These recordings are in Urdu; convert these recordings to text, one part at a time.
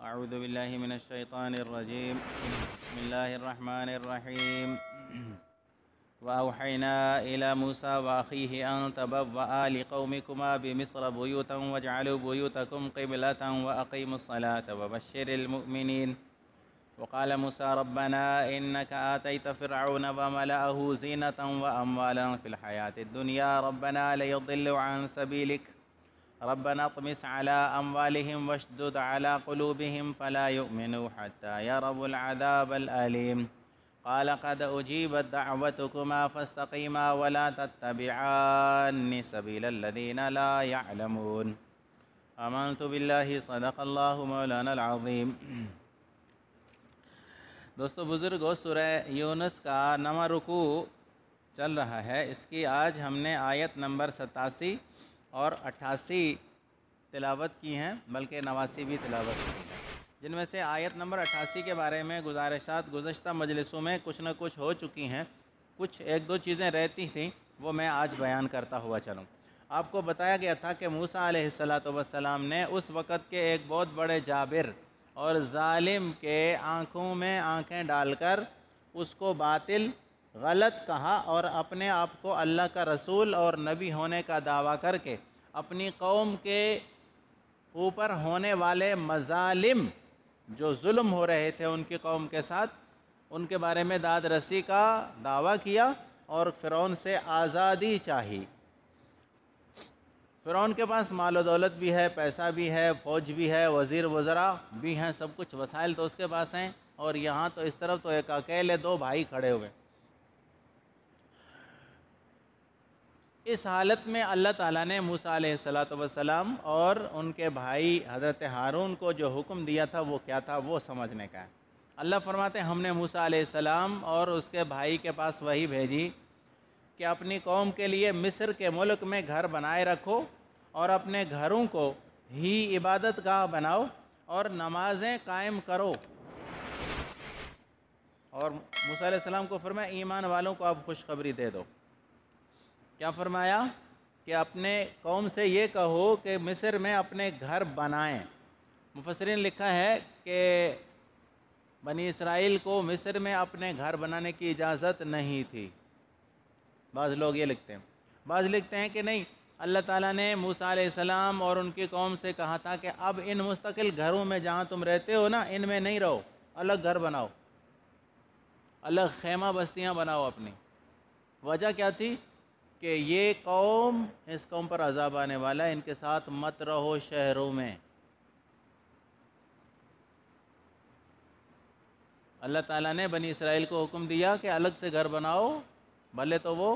أعوذ بالله من الشيطان الرجيم. بسم الله الرحمن الرحيم. وأوحينا إلى موسى وأخيه أن تبوأ لقومكما بمصر بيوتا واجعلوا بيوتكم قبلة وأقيموا الصلاة وبشر المؤمنين. وقال موسى ربنا إنك آتيت فرعون وملأه زينة وأموالا في الحياة الدنيا ربنا ليضلوا عن سبيلك ربنا اطمس على أموالهم واشدد على قلوبهم فلا يؤمنوا حتى يروا العذاب الأليم قال قد أجيبت دعوتكما فاستقيما ولا تتبعان سبيل الذين لا يعلمون. آمنت بالله صدق اللہ مولانا العظیم. دوستو بزرگو، سورہ یونس کا 9واں رکوع چل رہا ہے. اس کی آج ہم نے آیت نمبر 87 اور 88 تلاوت کی ہیں، بلکہ 89 بھی تلاوت کی ہیں، جن میں سے آیت نمبر 88 کے بارے میں گزارشات گزشتہ مجلسوں میں کچھ نہ کچھ ہو چکی ہیں. کچھ ایک دو چیزیں رہتی تھیں، وہ میں آج بیان کرتا ہوا چلوں. آپ کو بتایا گیا تھا کہ موسیٰ علیہ السلام نے اس وقت کے ایک بہت بڑے جابر اور ظالم کے آنکھوں میں آنکھیں ڈال کر اس کو باطل غلط کہا اور اپنے آپ کو اللہ کا رسول اور نبی ہونے کا دعویٰ کر کے اپنی قوم کے اوپر ہونے والے مظالم جو ظلم ہو رہے تھے ان کی قوم کے ساتھ، ان کے بارے میں داد رسی کا دعویٰ کیا اور فرعون سے آزادی چاہی. فرعون کے پاس مال و دولت بھی ہے، پیسہ بھی ہے، فوج بھی ہے، وزیر وزراء بھی ہیں، سب کچھ وسائل تو اس کے پاس ہیں، اور یہاں تو اس طرف تو ایک اکیلے دو بھائی کھڑے ہوئے. اس حالت میں اللہ تعالیٰ نے موسیٰ علیہ السلام اور ان کے بھائی حضرت ہارون کو جو حکم دیا تھا وہ کیا تھا، وہ سمجھنے کا ہے. اللہ فرماتے ہیں ہم نے موسیٰ علیہ السلام اور اس کے بھائی کے پاس وحی بھیجی کہ اپنی قوم کے لیے مصر کے ملک میں گھر بنائے رکھو اور اپنے گھروں کو ہی عبادت گاہ بناؤ اور نمازیں قائم کرو. اور موسیٰ علیہ السلام کو فرمایا ایمان والوں کو آپ خوشخبری دے دو. کیا فرمایا کہ اپنے قوم سے یہ کہو کہ مصر میں اپنے گھر بنائیں. مفسرین نے لکھا ہے کہ بنی اسرائیل کو مصر میں اپنے گھر بنانے کی اجازت نہیں تھی. بعض لوگ یہ لکھتے ہیں، بعض لکھتے ہیں کہ نہیں، اللہ تعالیٰ نے موسیٰ علیہ السلام اور ان کی قوم سے کہا تھا کہ اب ان مستقل گھروں میں جہاں تم رہتے ہو نا، ان میں نہیں رہو، الگ گھر بناؤ، الگ خیمہ بستیاں بناؤ اپنی. وجہ کیا تھی کہ یہ قوم، اس قوم پر عذاب آنے والا ہے، ان کے ساتھ مت رہو شہروں میں. اللہ تعالیٰ نے بنی اسرائیل کو حکم دیا کہ الگ سے گھر بناؤ، بھلے تو وہ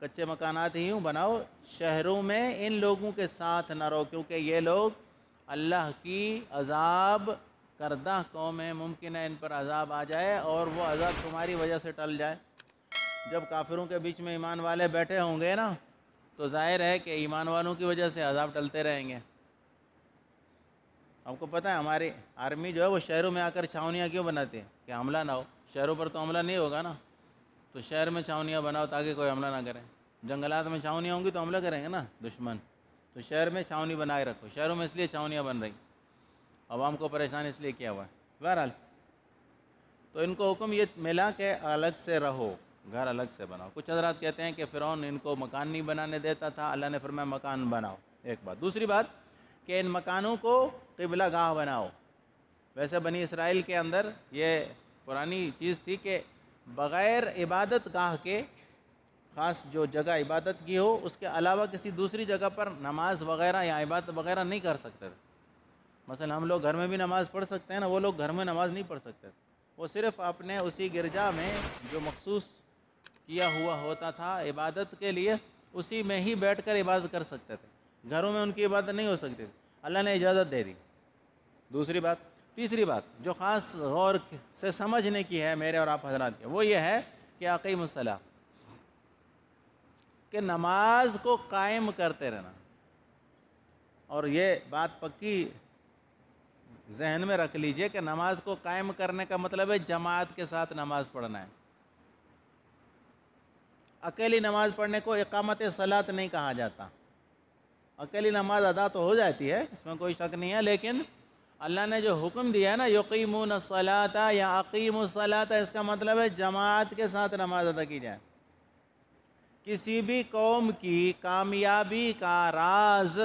کچے مکانات ہی ہوں، بناؤ، شہروں میں ان لوگوں کے ساتھ نہ رہو، کیونکہ یہ لوگ اللہ کی عذاب کردہ قوم ہے، ممکن ہے ان پر عذاب آ جائے اور وہ عذاب تمہاری وجہ سے ٹل جائے. جب کافروں کے بیچ میں ایمان والے بیٹھے ہوں گے نا، تو ظاہر ہے کہ ایمان والوں کی وجہ سے عذاب ٹلتے رہیں گے. آپ کو پتہ ہے ہماری آرمی جو ہے وہ شہروں میں آ کر چھاونیاں کیوں بناتی ہے؟ کہ حملہ نہ ہو. شہروں پر تو حملہ نہیں ہوگا نا، تو شہر میں چھاونیاں بناؤ تاکہ کوئی حملہ نہ کرے. جنگلات میں چھاونیاں ہوں گی تو حملہ کریں گے نا دشمن. تو شہر میں چھاونی بنائے رکھو. شہروں میں اس لیے چھاونیاں بن رہی، عوام کو پریشان اس لیے کیا ہوا ہے. بہرحال تو ان کو حکم یہ ملا کہ الگ سے رہو، گھر الگ سے بناؤ. کچھ حضرات کہتے ہیں کہ فرعون ان کو مکان نہیں بنانے دیتا تھا، اللہ نے فرمایا مکان بناؤ. ایک بات. دوسری بات کہ ان مکانوں کو قبلہ گاہ بناؤ. ویسے بنی اسرائیل کے اندر یہ پرانی چیز تھی کہ بغیر عبادت گاہ کے، خاص جو جگہ عبادت کی ہو، اس کے علاوہ کسی دوسری جگہ پر نماز وغیرہ یا عبادت وغیرہ نہیں کر سکتے تھے. مثلا ہم لوگ گھر میں بھی نماز پڑھ سکتے ہیں نا، وہ لوگ گھر میں نماز نہیں پڑھ سکتے تھے. وہ صرف اپنے اسی گرجا میں جو مخصوص کیا ہوا ہوتا تھا عبادت کے لیے، اسی میں ہی بیٹھ کر عبادت کر سکتے تھے. گھروں میں ان کی عبادت نہیں ہو سکتی تھی، اللہ نے اجازت دے دی. دوسری بات. تیسری بات جو خاص غور سے سمجھنے کی ہے میرے اور آپ حضرات کے، وہ یہ ہے کہ اقیم الصلاۃ، کہ نماز کو قائم کرتے رہنا. اور یہ بات پکی ذہن میں رکھ لیجئے کہ نماز کو قائم کرنے کا مطلب ہے جماعت کے ساتھ نماز پڑھنا ہے. اکیلی نماز پڑھنے کو اقامت صلاۃ نہیں کہا جاتا. اکیلی نماز ادا تو ہو جاتی ہے، اس میں کوئی شک نہیں ہے، لیکن اللہ نے جو حکم دیا ہے نا یقیمون الصلاۃ یا اقیموا الصلاۃ، اس کا مطلب ہے جماعت کے ساتھ نماز ادا کی جائے۔ کسی بھی قوم کی کامیابی کا راز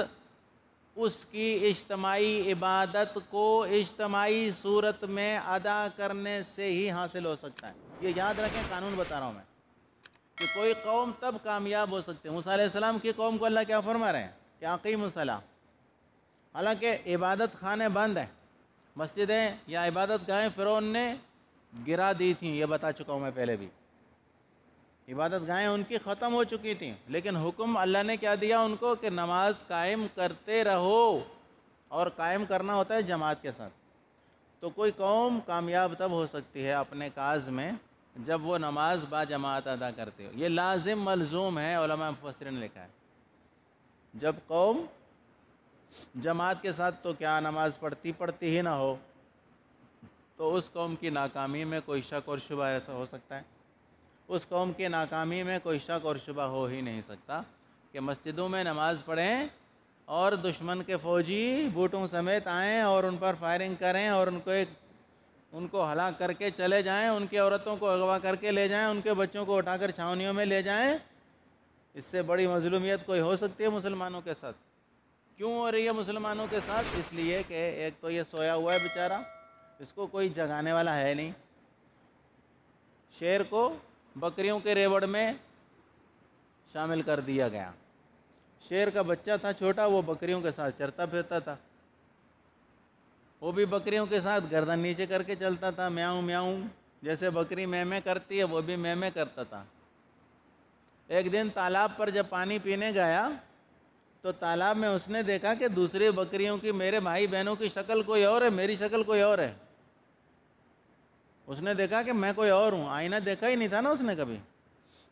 اس کی اجتماعی عبادت کو اجتماعی صورت میں ادا کرنے سے ہی حاصل ہو سکتا ہے۔ یہ یاد رکھیں، قانون بتا رہا ہوں میں کہ کوئی قوم تب کامیاب ہو سکتے ہیں۔ موسیٰ علیہ السلام کی قوم کو اللہ کیا فرما رہے ہیں کہ اقیموا الصلاۃ، حالانکہ عبادت خانے بند ہیں، مسجدیں یا عبادت گاہیں فرعون نے گرا دی تھیں، یہ بتا چکا ہوں میں پہلے بھی، عبادت گاہیں ان کی ختم ہو چکی تھیں، لیکن حکم اللہ نے کیا دیا ان کو کہ نماز قائم کرتے رہو، اور قائم کرنا ہوتا ہے جماعت کے ساتھ۔ تو کوئی قوم کامیاب تب ہو سکتی ہے اپنے کاز میں جب وہ نماز با جماعت ادا کرتے ہو۔ یہ لازم ملزوم ہے، علماء مفسرین نے لکھا ہے۔ جب قوم جماعت کے ساتھ تو کیا نماز پڑھتی ہی نہ ہو، تو اس قوم کی ناکامی میں کوئی شک اور شبہ ایسا ہو سکتا ہے؟ اس قوم کی ناکامی میں کوئی شک اور شبہ ہو ہی نہیں سکتا کہ مسجدوں میں نماز پڑھیں اور دشمن کے فوجی بوٹوں سمیت آئیں اور ان پر فائرنگ کریں اور ان کو ہلاک کر کے چلے جائیں، ان کی عورتوں کو اغوا کر کے لے جائیں، ان کے بچوں کو اٹھا کر چھاونیوں میں لے جائیں۔ اس سے بڑی مظلومیت کوئی ہو سکتی ہے مسلمانوں کے ساتھ؟ کیوں ہو رہی ہے مسلمانوں کے ساتھ؟ اس لیے کہ ایک تو یہ سویا ہوا ہے بیچارہ، اس کو کوئی جگانے والا ہے نہیں۔ شیر کو بکریوں کے ریوڑ میں شامل کر دیا گیا۔ شیر کا بچہ تھا چھوٹا، وہ بکریوں کے ساتھ چرتا پھرتا تھا، وہ بھی بکریوں کے ساتھ گردن نیچے کر کے چلتا تھا، میاؤں میاؤں جیسے بکری میں میں کرتی ہے وہ بھی میں میں کرتا تھا۔ ایک دن تالاب پر جب پانی پینے گیا تو تالاب میں اس نے دیکھا کہ دوسری بکریوں کی، میرے بھائی بہنوں کی شکل کوئی اور ہے، میری شکل کوئی اور ہے۔ اس نے دیکھا کہ میں کوئی اور ہوں، آئینہ دیکھا ہی نہیں تھا نا اس نے کبھی۔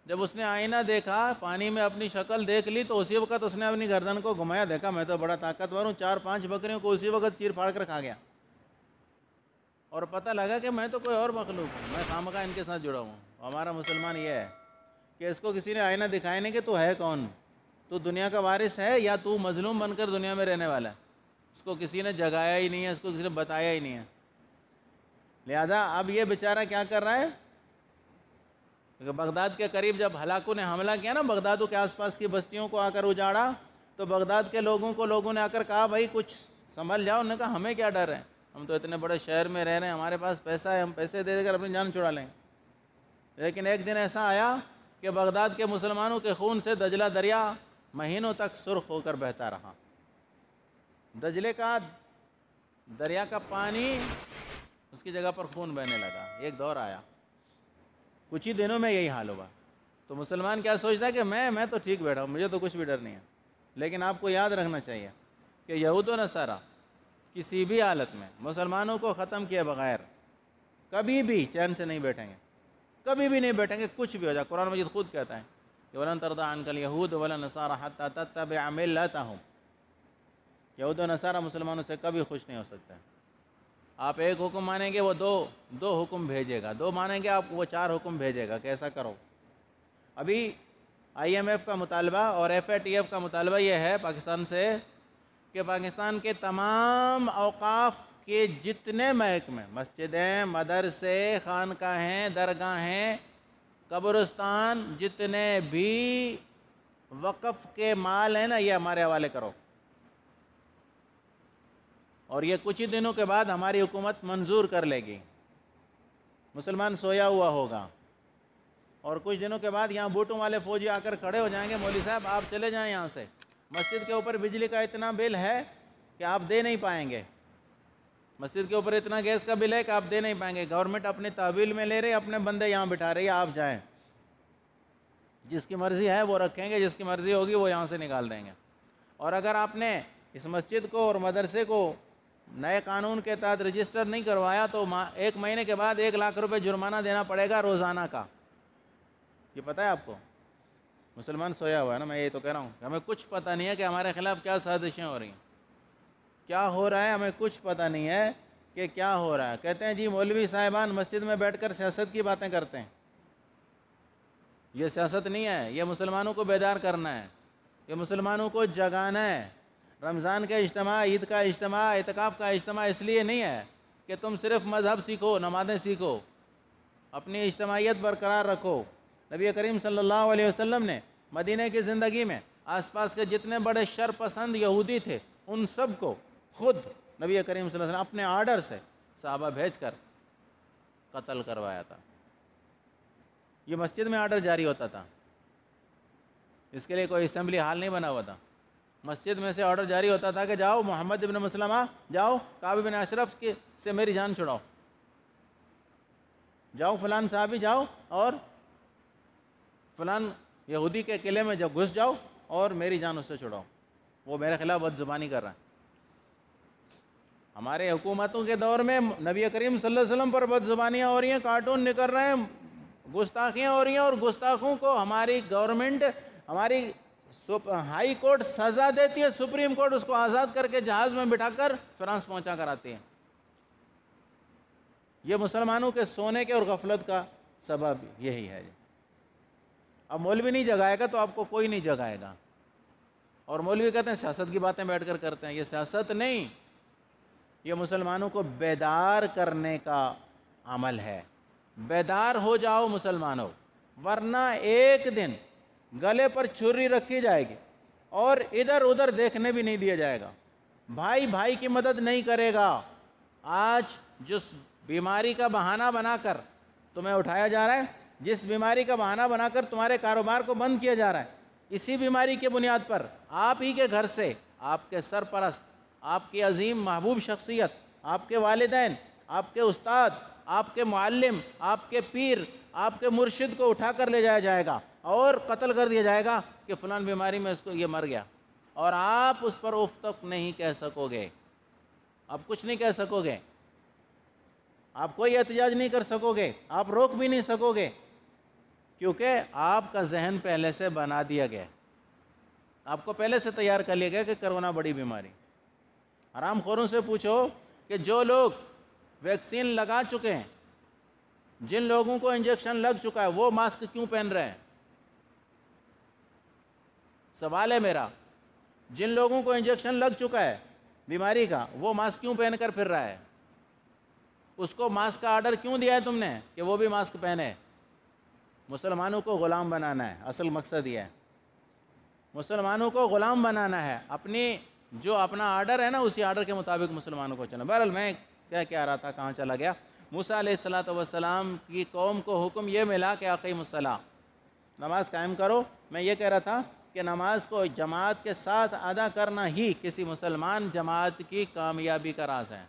جب اس نے آئینہ دیکھا، پانی میں اپنی شکل دیکھ لی، تو اسی وقت اس نے اپنی گردن کو گھمایا، دیکھا میں تو بڑا طاقتور ہوں، 4-5 بکریوں کو اسی وقت چیر پھاڑ کر کھا گیا، اور پتہ لگا کہ میں تو کوئی اور مخلوق ہوں، میں خامخواہ ان کے ساتھ جڑا ہوں۔ ہمارا مسلمان یہ ہے کہ اس کو کسی نے آئینہ دکھایا نہیں کہ تو ہے کون، تو دنیا کا وارث ہے یا تو مظلوم بن کر دنیا میں رہنے والا ہے۔ اس کو کسی نے جگایا ہی نہیں ہے، اس کو کسی نے بتایا ہی نہیں ہے۔ لہذا اب یہ بیچارہ کیا کر رہا ہے کہ بغداد کے قریب جب ہلاکوں نے حملہ کیا نا، بغداد کے آس پاس کی بستیوں کو آ کر اجاڑا، تو بغداد کے لوگوں نے آ کر کہا بھائی کچھ سنبھل جاؤ۔ انہوں نے کہا ہمیں کیا ڈر ہے، ہم تو اتنے بڑے شہر میں رہ رہے ہیں، ہمارے پاس پیسہ ہے، ہم پیسے دے کر اپنی جان چھڑا لیں۔ لیکن ایک دن ایسا آیا کہ بغداد کے مسلمانوں کے خون سے دجلہ دریا مہینوں تک سرخ ہو کر بہتا رہا۔ دجلے کا دریا کا پانی، اس کی جگہ پر خون بہنے لگا۔ ایک دور آیا، کچھ ہی دنوں میں یہی حال ہوا۔ تو مسلمان کیا سوچتا ہے کہ میں تو ٹھیک بیٹھا ہوں، مجھے تو کچھ بھی ڈر نہیں ہے۔ لیکن آپ کو یاد رکھنا چاہیے کہ یہود و نصارہ کسی بھی حالت میں مسلمانوں کو ختم کیے بغیر کبھی بھی چین سے نہیں بیٹھیں گے، کبھی بھی نہیں بیٹھیں گے، کچھ بھی ہو جائے۔ قرآن مجید خود کہتا ہے کہ وَلَن تَرْضَىٰ عَنْكَ الْيَهُودُ وَلَا النَّصَارَىٰ حَتَّىٰ تَتَّبِعَ مِلَّتَهُمْ۔ یہود و نصارہ مسلمانوں سے کبھی خوش نہیں ہو سکتے۔ آپ ایک حکم مانیں گے، وہ دو حکم بھیجے گا، دو مانیں گے آپ، وہ 4 حکم بھیجے گا کہ ایسا کرو۔ ابھی IMF کا مطالبہ اور FATF کا مطالبہ یہ ہے پاکستان سے کہ پاکستان کے تمام اوقاف کے جتنے محکمے، مسجدیں، مدرسے، خانقاہیں، درگاہیں، قبرستان، جتنے بھی وقف کے مال ہیں نا، یہ ہمارے حوالے کرو۔ اور یہ کچھ ہی دنوں کے بعد ہماری حکومت منظور کر لے گی، مسلمان سویا ہوا ہوگا، اور کچھ دنوں کے بعد یہاں بوٹوں والے فوجی آ کر کھڑے ہو جائیں گے، مولوی صاحب آپ چلے جائیں یہاں سے، مسجد کے اوپر بجلی کا اتنا بل ہے کہ آپ دے نہیں پائیں گے، مسجد کے اوپر اتنا گیس کا بل ہے کہ آپ دے نہیں پائیں گے، گورنمنٹ اپنی تحویل میں لے رہی ہے، اپنے بندے یہاں بٹھا رہی ہے، آپ جائیں، جس کی مرضی ہے وہ رکھیں گے، جس کی مرضی ہوگی وہ یہاں سے نکال دیں گے۔ اور اگر آپ نے اس مسجد کو اور مدرسے کو نئے قانون کے تحت رجسٹر نہیں کروایا تو 1 مہینے کے بعد 1 لاکھ روپے جرمانہ دینا پڑے گا روزانہ کا۔ یہ پتہ ہے آپ کو؟ مسلمان سویا ہوا ہے نا، میں یہی تو کہہ رہا ہوں کہ ہمیں کچھ پتہ نہیں ہے کہ ہمارے خلاف کیا سازشیں ہو رہی ہیں، کیا ہو رہا ہے، ہمیں کچھ پتہ نہیں ہے کہ کیا ہو رہا ہے۔ کہتے ہیں جی مولوی صاحبان مسجد میں بیٹھ کر سیاست کی باتیں کرتے ہیں۔ یہ سیاست نہیں ہے، یہ مسلمانوں کو بیدار کرنا ہے، یہ مسلمانوں کو جگانا ہے۔ رمضان کا اجتماع، عید کا اجتماع، اعتکاف کا اجتماع اس لیے نہیں ہے کہ تم صرف مذہب سیکھو، نمازیں سیکھو، اپنی اجتماعیت برقرار رکھو۔ نبی کریم صلی اللہ علیہ وسلم نے مدینہ کی زندگی میں آس پاس کے جتنے بڑے شر پسند یہودی تھے ان سب کو خود نبی کریم صلی اللہ علیہ وسلم اپنے آرڈر سے صحابہ بھیج کر قتل کروایا تھا۔ یہ مسجد میں آرڈر جاری ہوتا تھا، اس کے لیے کوئی اسمبلی ہال نہیں بنا ہوا تھا، مسجد میں سے آرڈر جاری ہوتا تھا کہ جاؤ محمد ابن مسلمہ، جاؤ کعب بن اشرف سے میری جان چھڑاؤ، جاؤ فلان صحابی جاؤ اور فلان یہودی کے قلعے میں جب گھس جاؤ اور میری جان اس سے چھڑاؤ، وہ میرے خلاف بد زبانی کر رہا ہے۔ ہمارے حکومتوں کے دور میں نبی کریم صلی اللہ علیہ وسلم پر بد زبانیاں ہو رہی ہیں، کارٹون نکل رہے ہیں، گستاخیاں ہو رہی ہیں، اور گستاخوں کو ہماری گورنمنٹ، ہماری ہائی کورٹ سزا دیتی ہے، سپریم کورٹ اس کو آزاد کر کے جہاز میں بٹھا کر فرانس پہنچا کر آتی ہے۔ یہ مسلمانوں کے سونے کے اور غفلت کا سبب یہی ہے۔ اب مولوی نہیں جگائے گا تو آپ کو کوئی نہیں جگائے گا، اور مولوی کہتے ہیں سیاست کی باتیں بیٹھ کر کرتے ہیں، یہ سیاست نہیں، یہ مسلمانوں کو بیدار کرنے کا عمل ہے۔ بیدار ہو جاؤ مسلمانوں، ورنہ ایک دن گلے پر چھری رکھی جائے گی اور ادھر ادھر دیکھنے بھی نہیں دیا جائے گا، بھائی بھائی کی مدد نہیں کرے گا۔ آج جس بیماری کا بہانہ بنا کر تمہیں اٹھایا جا رہا ہے، جس بیماری کا بہانہ بنا کر تمہارے کاروبار کو بند کیا جا رہا ہے، اسی بیماری کے بنیاد پر آپ ہی کے گھر سے آپ کے سرپرست، آپ کی عظیم محبوب شخصیت، آپ کے والدین، آپ کے استاد، آپ کے معلم، آپ کے پیر، آپ کے مرشد کو اٹھا کر لے جایا جائے گا اور قتل کر دیا جائے گا کہ فلان بیماری میں اس کو یہ مر گیا، اور آپ اس پر اف تک نہیں کہہ سکو گے، آپ کچھ نہیں کہہ سکو گے، آپ کوئی احتجاج نہیں کر سکو گے، آپ روک بھی نہیں سکو گے، کیونکہ آپ کا ذہن پہلے سے بنا دیا گیا، آپ کو پہلے سے تیار کر لیا گیا کہ کرونا بڑی بیماری۔ حرام خوروں سے پوچھو کہ جو لوگ ویکسین لگا چکے ہیں، جن لوگوں کو انجیکشن لگ چکا ہے، وہ ماسک کیوں پہن رہے ہیں؟ سوال ہے میرا، جن لوگوں کو انجیکشن لگ چکا ہے بیماری کا، وہ ماسک کیوں پہن کر پھر رہا ہے؟ اس کو ماسک کا آرڈر کیوں دیا ہے تم نے کہ وہ بھی ماسک پہنے؟ مسلمانوں کو غلام بنانا ہے، اصل مقصد یہ ہے، مسلمانوں کو غلام بنانا ہے، جو اپنا آرڈر ہے نا اسی آرڈر کے مطابق مسلمانوں کو چلنا۔ بہرحال میں کیا رہا تھا، کہاں چلا گیا؟ موسیٰ علیہ السلام کی قوم کو حکم یہ ملا کہ اقیموا الصلاۃ، نماز قائم کرو۔ میں یہ کہہ رہا تھا کہ نماز کو جماعت کے ساتھ ادا کرنا ہی کسی مسلمان جماعت کی کامیابی کا راز ہے۔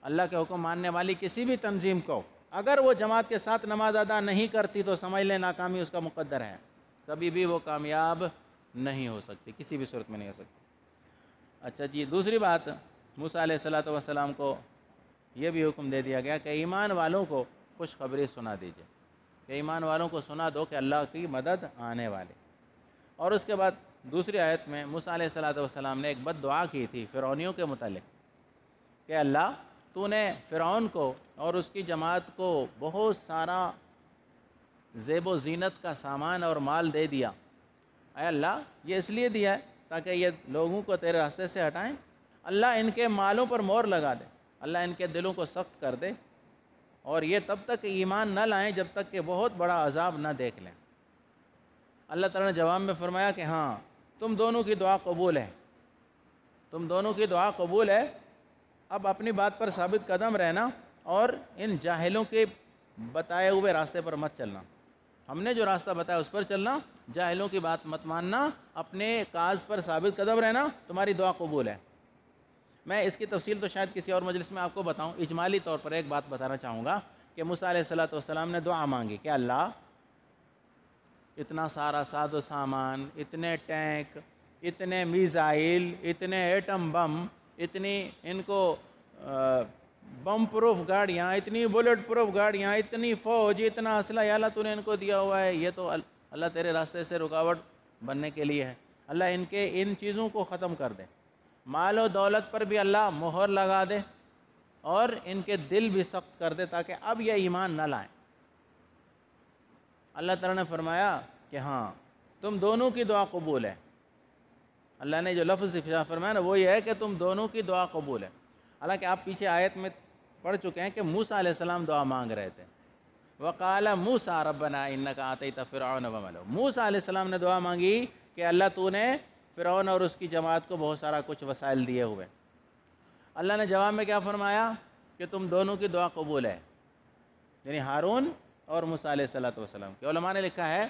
اللہ کے حکم ماننے والی کسی بھی تنظیم کو اگر وہ جماعت کے ساتھ نماز ادا نہیں کرتی تو سمجھ لیں ناکامی اس کا مقدر ہے، کبھی بھی وہ کامیاب نہیں ہو سکتی، کسی بھی صورت میں نہیں ہو سکتی۔ اچھا جی، دوسری بات، موسیٰ علیہ السلام کو یہ بھی حکم دے دیا گیا کہ ایمان والوں کو خوشخبری سنا دیجیے، کہ ایمان والوں کو سنا دو کہ اللہ کی مدد آنے والے۔ اور اس کے بعد دوسری آیت میں موسیٰ علیہ السلام نے ایک بد دعا کی تھی فرعونیوں کے متعلق کہ اللہ تو نے فرعون کو اور اس کی جماعت کو بہت سارا زیب و زینت کا سامان اور مال دے دیا، اے اللہ یہ اس لیے دیا ہے تاکہ یہ لوگوں کو تیرے راستے سے ہٹائیں، اللہ ان کے مالوں پر مہر لگا دے، اللہ ان کے دلوں کو سخت کر دے، اور یہ تب تک ایمان نہ لائیں جب تک کہ بہت بڑا عذاب نہ دیکھ لیں۔ اللہ تعالیٰ نے جواب میں فرمایا کہ ہاں تم دونوں کی دعا قبول ہے، تم دونوں کی دعا قبول ہے، اب اپنی بات پر ثابت قدم رہنا اور ان جاہلوں کے بتائے ہوئے راستے پر مت چلنا، ہم نے جو راستہ بتایا اس پر چلنا، جاہلوں کی بات مت ماننا، اپنے کاز پر ثابت قدم رہنا، تمہاری دعا قبول ہے۔ میں اس کی تفصیل تو شاید کسی اور مجلس میں آپ کو بتاؤں، اجمالی طور پر ایک بات بتانا چاہوں گا کہ موسیٰ علیہ السلام نے دعا مانگی کہ اللہ اتنا سارا ساز و سامان، اتنے ٹینک، اتنے میزائل، اتنے ایٹم بم، اتنی ان کو بم پروف گاڑیاں، اتنی بلٹ پروف گاڑیاں، اتنی فوج، اتنا اسلحہ، یا اللہ تو نے ان کو دیا ہوا ہے، یہ تو اللہ تیرے راستے سے رکاوٹ بننے کے لیے ہے، اللہ ان چیزوں کو ختم کر دے، مال و دولت پر بھی اللہ مہر لگا دے اور ان کے دل بھی سخت کر دے تاکہ اب یہ ایمان نہ لائیں۔ اللہ تعالیٰ نے فرمایا کہ ہاں تم دونوں کی دعا قبول ہے، اللہ نے جو لفظ فرمایا نا وہ یہ ہے کہ تم دونوں کی دعا قبول ہے. حالانکہ آپ پیچھے آیت میں پڑھ چکے ہیں کہ موسیٰ علیہ السلام دعا مانگ رہے تھے. وَقَالَ مُوسَىٰ رَبَّنَا إِنَّكَ آتَيْتَ فِرْعَوْنَ وَمَلَأَهُ. موسیٰ علیہ السلام نے دعا مانگی کہ اللہ تو نے فرعون اور اس کی جماعت کو بہت سارا کچھ وسائل دیے ہوئے. اللہ نے جواب میں کیا فرمایا کہ تم دونوں کی دعا قبول ہے, یعنی ہارون اور موسیٰ علیہ السلام کی. علماء نے لکھا ہے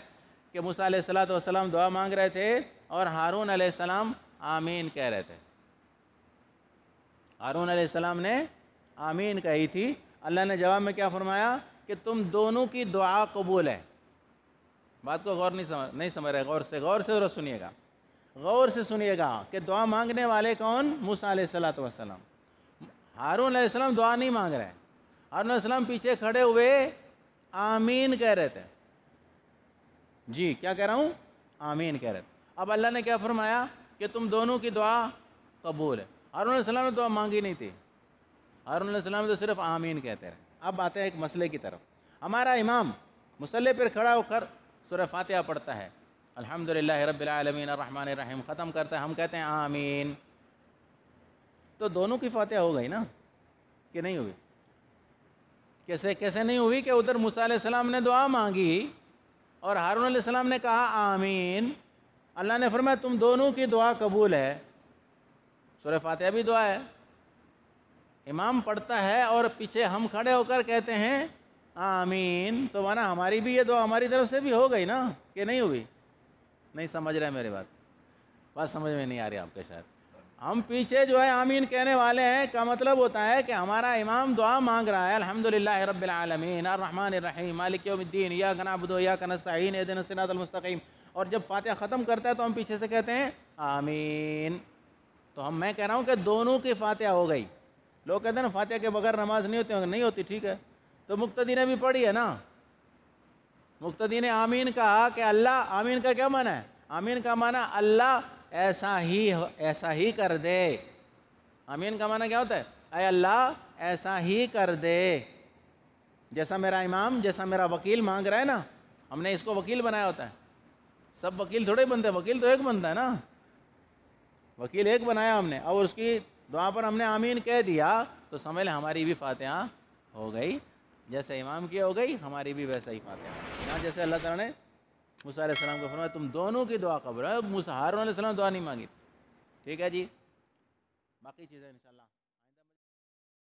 کہ موسیٰ علیہ السلام دعا مانگ رہے تھے اور ہارون علیہ السلام آمین کہہ رہے تھے. ہارون علیہ السلام نے آمین کہی تھی. اللہ نے جواب میں کیا فرمایا کہ تم دونوں کی دعا قبول ہے. بات کو غور نہیں سمجھ رہے, غور سے ضرور سنیے گا, غور سے سنیے گا کہ دعا مانگنے والے کون؟ موسیٰ علیہ السلام. ہارون علیہ السلام دعا نہیں مانگ رہے. ہارون علیہ السلام پیچھے کھڑے ہوئے آمین کہہ رہے تھے. جی کیا کہہ رہا ہوں؟ آمین کہہ رہے تھے. اب اللہ نے کیا فرمایا کہ تم دونوں کی دعا قبول ہے. ہارون علیہ السلام نے دعا مانگی نہیں تھی. ہارون علیہ السلام تو صرف آمین کہتے رہے. اب آتے ہیں ایک مسئلے کی طرف. ہمارا امام مصلی پر کھڑا ہو کر سورہ فاتحہ پڑھتا ہے, الحمدللہ رب العالمین الرحمن الرحیم ختم کرتا ہے, ہم کہتے ہیں آمین. تو دونوں کی فاتحہ ہو گئی نا کہ نہیں ہوئی؟ کیسے نہیں ہوئی کہ ادھر موسیٰ علیہ السلام نے دعا مانگی اور ہارون علیہ السلام نے کہا آمین. اللہ نے فرمایا تم دونوں کی دعا قبول ہے. سورہ فاتحہ بھی دعا ہے, امام پڑھتا ہے اور پیچھے ہم کھڑے ہو کر کہتے ہیں آمین. تو مانا ہماری بھی یہ دعا ہماری طرف سے بھی ہو گئی نا کہ نہیں ہوئی؟ نہیں سمجھ رہے میری بات سمجھ میں نہیں آ رہی آپ کے شاید. ہم پیچھے جو ہے آمین کہنے والے ہیں کا مطلب ہوتا ہے کہ ہمارا امام دعا مانگ رہا ہے الحمدللہ رب العالمین الرحمن الرحیم مالک یوم الدین ایاک نعبد و ایاک نستعین اہدنا الصراط المستقیم, اور جب فاتحہ ختم کرتا ہے تو ہم پیچھے سے کہتے ہیں آمین. تو میں کہہ رہا ہوں کہ دونوں کی فاتحہ ہو گئی. لوگ کہتے ہیں نا فاتحہ کے بغیر نماز نہیں ہوتی. نہیں ہوتی, ٹھیک ہے, تو مقتدی نے بھی پڑھی ہے نا. مقتدی نے آمین کہا کہ اللہ, آمین کا کیا معنی ہے؟ آمین کا معنی اللہ ایسا ہی کر دے. آمین کا معنی کیا ہوتا ہے؟ اے اللہ ایسا ہی کر دے. جیسا میرا امام, جیسا میرا وکیل مانگ رہا ہے نا, ہم نے اس کو وکیل بنایا ہوتا ہے. سب وکیل تھوڑے بنتے ہیں, وکیل تو ایک بنتا ہے نا, وکیل ایک بنایا ہم نے, اور اس کی دعا پر ہم نے آمین کہہ دیا تو سمجھ لیں ہماری بھی فاتحہ ہو گئی. جیسے امام کی ہو گئی ہماری بھی ویسا ہی فاتحہ. یہاں جیسے اللہ تعالیٰ نے موسیٰ علیہ السلام کو فرمایا تم دونوں کی دعا قبول ہے. ہارون علیہ السلام دعا نہیں مانگی تھی. ٹھیک ہے جی, باقی چیزیں انشاءاللہ